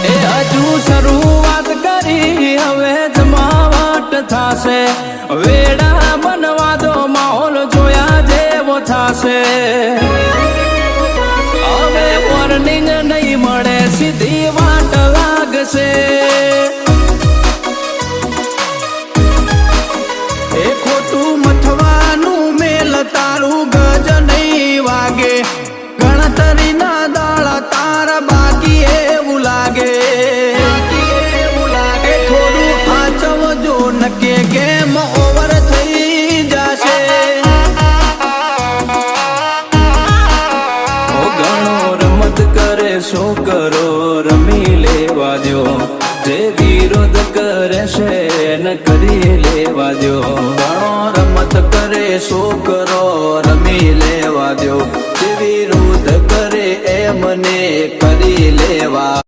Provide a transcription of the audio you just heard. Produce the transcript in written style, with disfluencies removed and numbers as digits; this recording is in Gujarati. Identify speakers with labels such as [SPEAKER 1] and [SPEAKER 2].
[SPEAKER 1] એ હજુ શરૂઆત કરી હવે જમાવટ થાશે વેડા બનવા દો માહોલ જોયા જેવો થાશે હવે વોર્નિંગ નહીં મળે સીધી વાટ લાગશે એ ખોટું મથવાનું મેલ તારું ગજ નહીં વાગે ગણતરીના દાડા તારા બાકી એવું લાગે એ થોડું સાચવજો નકે ગેમ ઓવર થઈ જશે ઓ ઘણો રમત કરે શું કરો રમી લેવા દો જે વિરોધ કરે છે ન કરી લેવા દો ઘણો રમત કરે શું કરો રમી લેવા દો જે વિરોધ કરે એ મને કરી લેવા